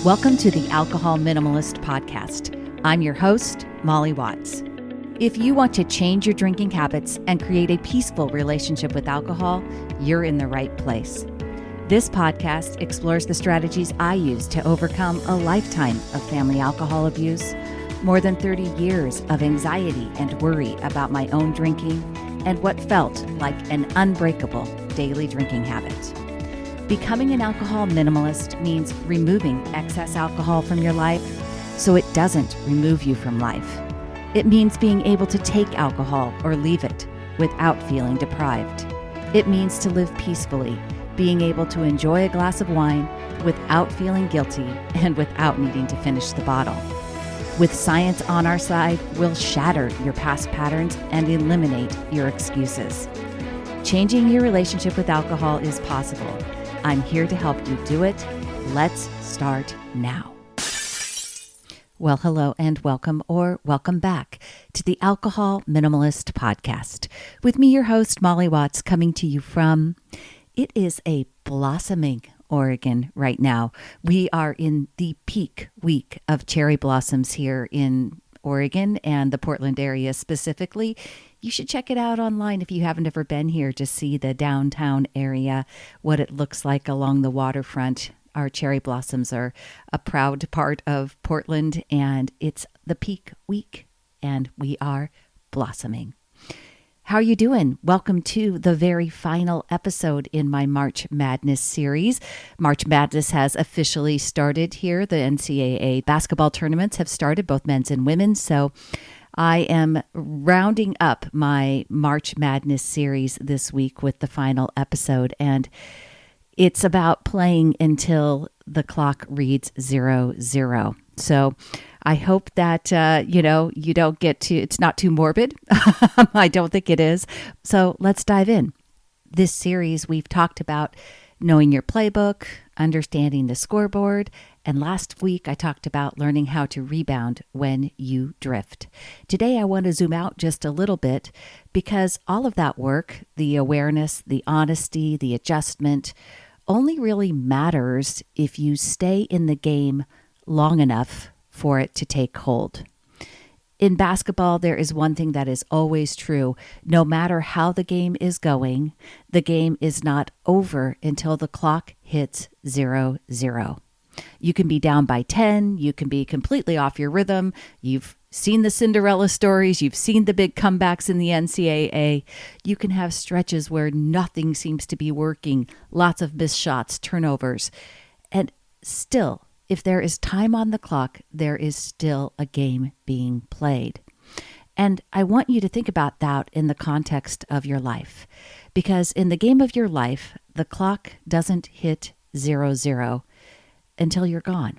Welcome to the Alcohol Minimalist Podcast. I'm your host, Molly Watts. If you want to change your drinking habits and create a peaceful relationship with alcohol, you're in the right place. This podcast explores the strategies I use to overcome a lifetime of family alcohol abuse, more than 30 years of anxiety and worry about my own drinking, and what felt like an unbreakable daily drinking habit. Becoming an alcohol minimalist means removing excess alcohol from your life so it doesn't remove you from life. It means being able to take alcohol or leave it without feeling deprived. It means to live peacefully, being able to enjoy a glass of wine without feeling guilty and without needing to finish the bottle. With science on our side, we'll shatter your past patterns and eliminate your excuses. Changing your relationship with alcohol is possible. I'm here to help you do it. Let's start now. Well, hello and welcome or welcome back to the Alcohol Minimalist Podcast. With me, your host, Molly Watts, coming to you from, it is a blossoming Oregon right now. We are in the peak week of cherry blossoms here in Oregon and the Portland area specifically. You should check it out online if you haven't ever been here to see the downtown area, what it looks like along the waterfront. Our cherry blossoms are a proud part of Portland, and it's the peak week, and we are blossoming. How are you doing? Welcome to the very final episode in my March Madness series. March Madness has officially started here. The NCAA basketball tournaments have started, both men's and women's. So I am rounding up my March Madness series this week with the final episode. And it's about playing until the clock reads 0-0. So I hope that, you don't get to, it's not too morbid. I don't think it is. So let's dive in. This series, we've talked about knowing your playbook, understanding the scoreboard, and last week I talked about learning how to rebound when you drift. Today I want to zoom out just a little bit because all of that work, the awareness, the honesty, the adjustment, only really matters if you stay in the game long enough for it to take hold. In basketball, there is one thing that is always true. No matter how the game is going, the game is not over until the clock hits 0-0. You can be down by 10. You can be completely off your rhythm. You've seen the Cinderella stories. You've seen the big comebacks in the NCAA. You can have stretches where nothing seems to be working, lots of missed shots, turnovers. And still, if there is time on the clock, there is still a game being played. And I want you to think about that in the context of your life. Because in the game of your life, the clock doesn't hit 0-0 until you're gone.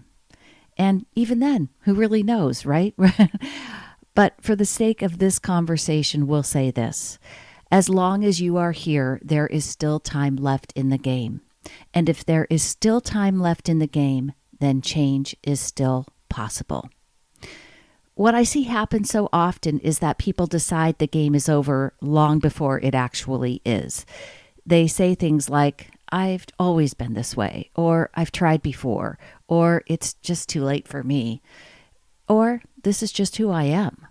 And even then, who really knows, right? But for the sake of this conversation, we'll say this. As long as you are here, there is still time left in the game. And if there is still time left in the game, then change is still possible. What I see happen so often is that people decide the game is over long before it actually is. They say things like, I've always been this way, or I've tried before, or it's just too late for me, or this is just who I am.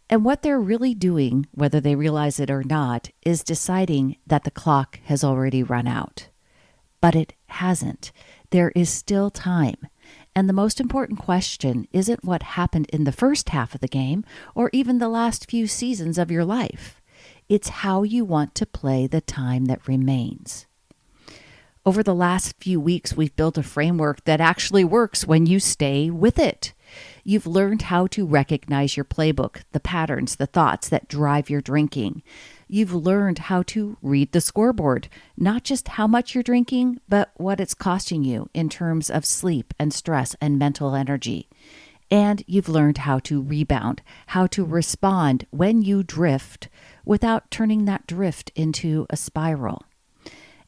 And what they're really doing, whether they realize it or not, is deciding that the clock has already run out. But it hasn't. There is still time. And the most important question isn't what happened in the first half of the game or even the last few seasons of your life. It's how you want to play the time that remains. Over the last few weeks, we've built a framework that actually works when you stay with it. You've learned how to recognize your playbook, the patterns, the thoughts that drive your drinking. You've learned how to read the scoreboard, not just how much you're drinking, but what it's costing you in terms of sleep and stress and mental energy. And you've learned how to rebound, how to respond when you drift without turning that drift into a spiral.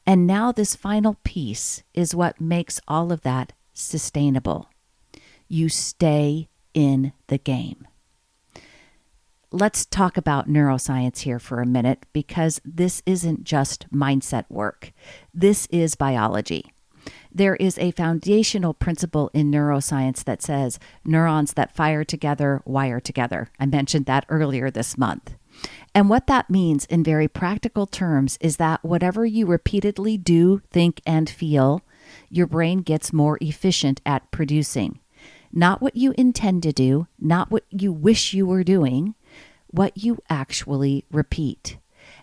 And now this final piece is what makes all of that sustainable. You stay in the game. Let's talk about neuroscience here for a minute because this isn't just mindset work. This is biology. There is a foundational principle in neuroscience that says neurons that fire together wire together. I mentioned that earlier this month. And what that means in very practical terms is that whatever you repeatedly do, think, and feel, your brain gets more efficient at producing. Not what you intend to do, not what you wish you were doing, what you actually repeat.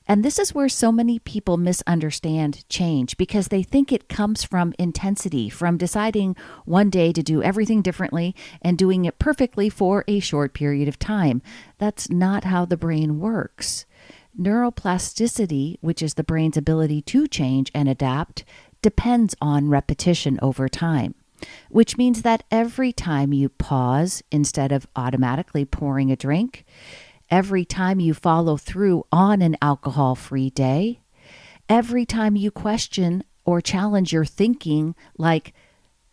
And this is where so many people misunderstand change because they think it comes from intensity, from deciding one day to do everything differently and doing it perfectly for a short period of time. That's not how the brain works. Neuroplasticity, which is the brain's ability to change and adapt, depends on repetition over time, which means that every time you pause instead of automatically pouring a drink, every time you follow through on an alcohol-free day, every time you question or challenge your thinking, like,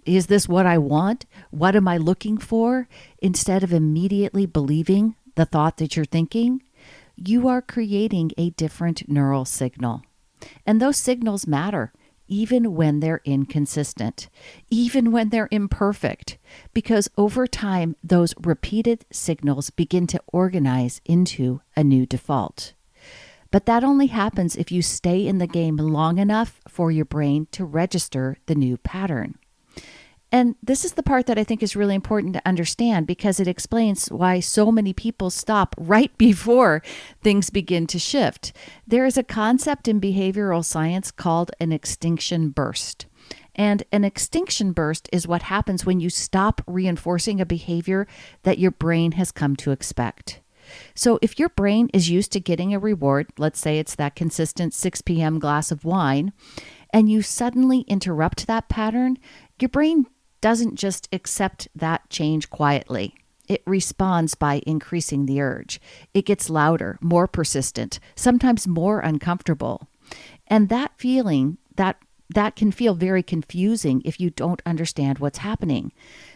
is this what I want? What am I looking for? Instead of immediately believing the thought that you're thinking, you are creating a different neural signal. And those signals matter, even when they're inconsistent, even when they're imperfect, because over time, those repeated signals begin to organize into a new default. But that only happens if you stay in the game long enough for your brain to register the new pattern. And this is the part that I think is really important to understand because it explains why so many people stop right before things begin to shift. There is a concept in behavioral science called an extinction burst. And an extinction burst is what happens when you stop reinforcing a behavior that your brain has come to expect. So if your brain is used to getting a reward, let's say it's that consistent 6 p.m. glass of wine, and you suddenly interrupt that pattern, your brain doesn't just accept that change quietly. It responds by increasing the urge. It gets louder, more persistent, sometimes more uncomfortable. And that feeling, that can feel very confusing if you don't understand what's happening,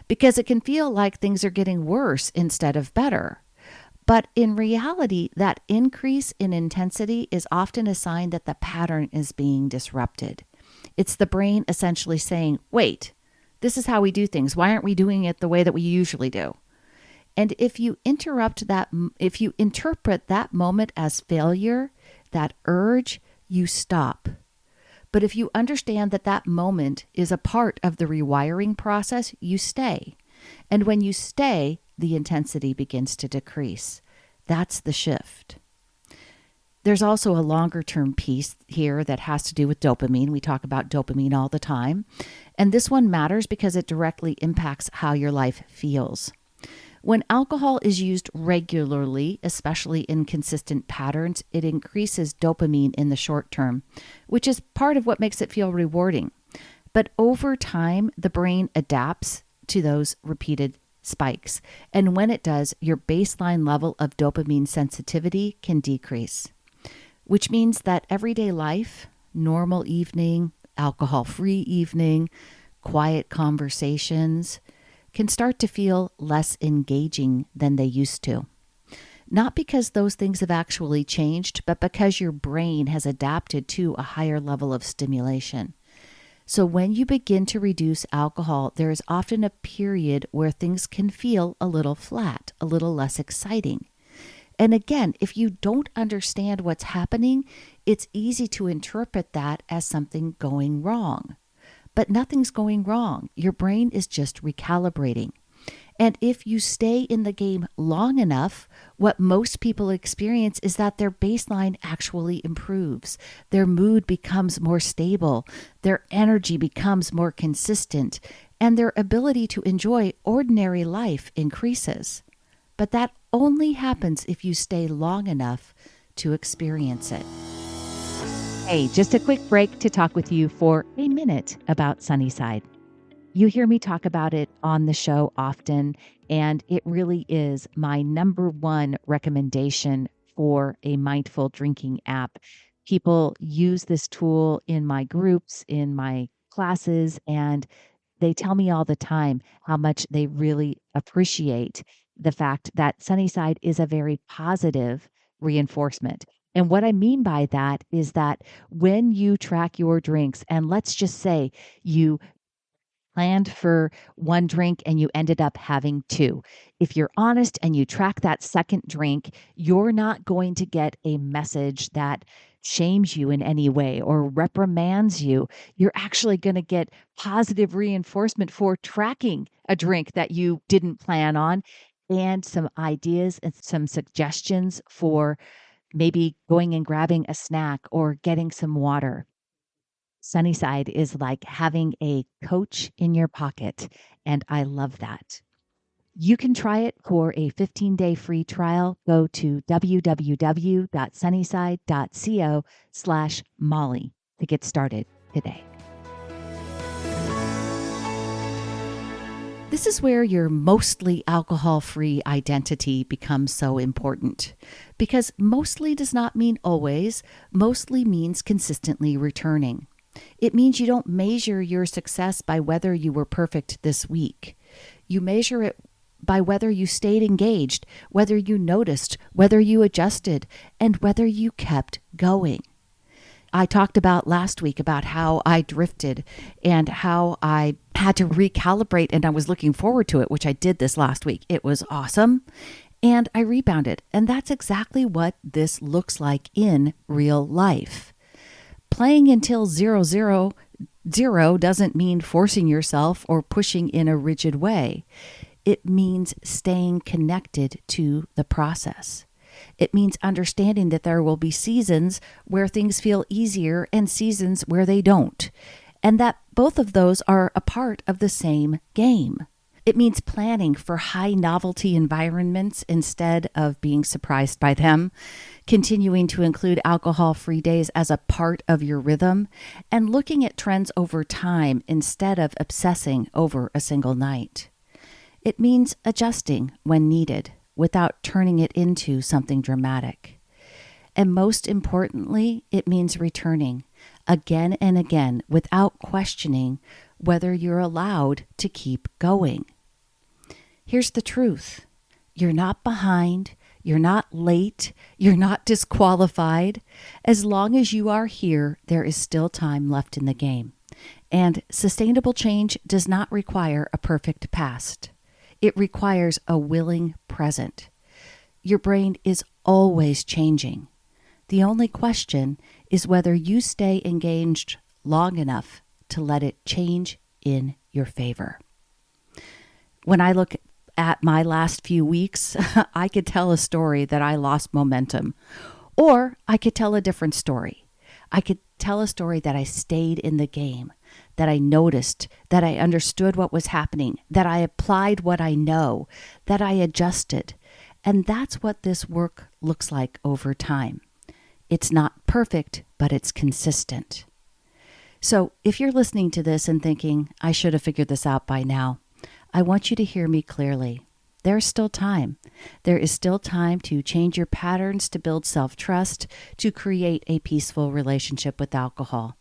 because it can feel like things are getting worse instead of better. But in reality, that increase in intensity is often a sign that the pattern is being disrupted. It's the brain essentially saying, wait, this is how we do things. Why aren't we doing it the way that we usually do? And if you interpret that moment as failure, that urge, you stop. But if you understand that that moment is a part of the rewiring process, you stay. And when you stay, the intensity begins to decrease. That's the shift. There's also a longer term piece here that has to do with dopamine. We talk about dopamine all the time. And this one matters because it directly impacts how your life feels. When alcohol is used regularly, especially in consistent patterns, it increases dopamine in the short term, which is part of what makes it feel rewarding. But over time, the brain adapts to those repeated spikes. And when it does, your baseline level of dopamine sensitivity can decrease, which means that everyday life, normal evening, alcohol-free evening, quiet conversations can start to feel less engaging than they used to. Not because those things have actually changed, but because your brain has adapted to a higher level of stimulation. So when you begin to reduce alcohol, there is often a period where things can feel a little flat, a little less exciting. And again, if you don't understand what's happening, it's easy to interpret that as something going wrong. But nothing's going wrong. Your brain is just recalibrating. And if you stay in the game long enough, what most people experience is that their baseline actually improves. Their mood becomes more stable. Their energy becomes more consistent. And their ability to enjoy ordinary life increases. But that only happens if you stay long enough to experience it. Hey, just a quick break to talk with you for a minute about Sunnyside. You hear me talk about it on the show often, and it really is my number one recommendation for a mindful drinking app. People use this tool in my groups, in my classes, and they tell me all the time how much they really appreciate the fact that Sunnyside is a very positive reinforcement. And what I mean by that is that when you track your drinks, and let's just say you planned for one drink and you ended up having two. If you're honest and you track that second drink, you're not going to get a message that shames you in any way or reprimands you. You're actually going to get positive reinforcement for tracking a drink that you didn't plan on, and some ideas and some suggestions for maybe going and grabbing a snack or getting some water. Sunnyside is like having a coach in your pocket, and I love that. You can try it for a 15-day free trial. Go to www.sunnyside.co/Molly to get started today. This is where your mostly alcohol-free identity becomes so important, because mostly does not mean always. Mostly means consistently returning. It means you don't measure your success by whether you were perfect this week. You measure it by whether you stayed engaged, whether you noticed, whether you adjusted, and whether you kept going. I talked about last week about how I drifted and how I had to recalibrate, and I was looking forward to it, which I did this last week. It was awesome. And I rebounded. And that's exactly what this looks like in real life. Playing until 0-0 doesn't mean forcing yourself or pushing in a rigid way. It means staying connected to the process. It means understanding that there will be seasons where things feel easier and seasons where they don't, and that both of those are a part of the same game. It means planning for high novelty environments instead of being surprised by them, continuing to include alcohol-free days as a part of your rhythm, and looking at trends over time instead of obsessing over a single night. It means adjusting when needed without turning it into something dramatic. And most importantly, it means returning again and again without questioning whether you're allowed to keep going. Here's the truth. You're not behind. You're not late. You're not disqualified. As long as you are here, there is still time left in the game. And sustainable change does not require a perfect past. It requires a willing present. Your brain is always changing. The only question is whether you stay engaged long enough to let it change in your favor. When I look at my last few weeks, I could tell a story that I lost momentum, or I could tell a different story. I could tell a story that I stayed in the game, that I noticed, that I understood what was happening, that I applied what I know, that I adjusted. And that's what this work looks like over time. It's not perfect, but it's consistent. So if you're listening to this and thinking, I should have figured this out by now, I want you to hear me clearly. There's still time. There is still time to change your patterns, to build self-trust, to create a peaceful relationship with alcohol.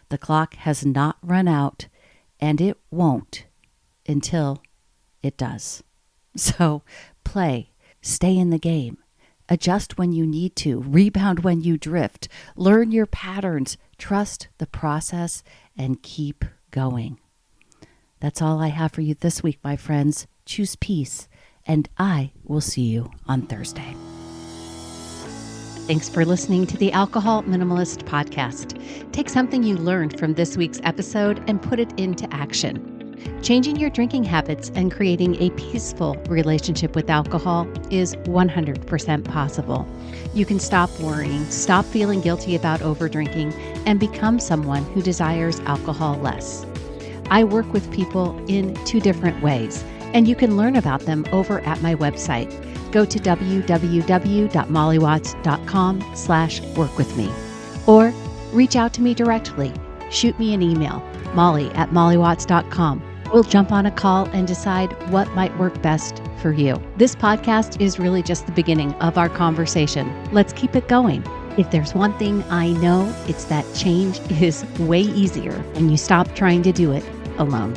The clock has not run out, and it won't until it does. So play, stay in the game, adjust when you need to, rebound when you drift, learn your patterns, trust the process, and keep going. That's all I have for you this week, my friends. Choose peace, and I will see you on Thursday. Thanks for listening to the Alcohol Minimalist Podcast. Take something you learned from this week's episode and put it into action. Changing your drinking habits and creating a peaceful relationship with alcohol is 100% possible. You can stop worrying, stop feeling guilty about overdrinking, and become someone who desires alcohol less. I work with people in 2 different ways, and you can learn about them over at my website. Go to www.mollywatts.com/workwithme, or reach out to me directly. Shoot me an email, molly@mollywatts.com. We'll jump on a call and decide what might work best for you. This podcast is really just the beginning of our conversation. Let's keep it going. If there's one thing I know, it's that change is way easier when you stop trying to do it alone.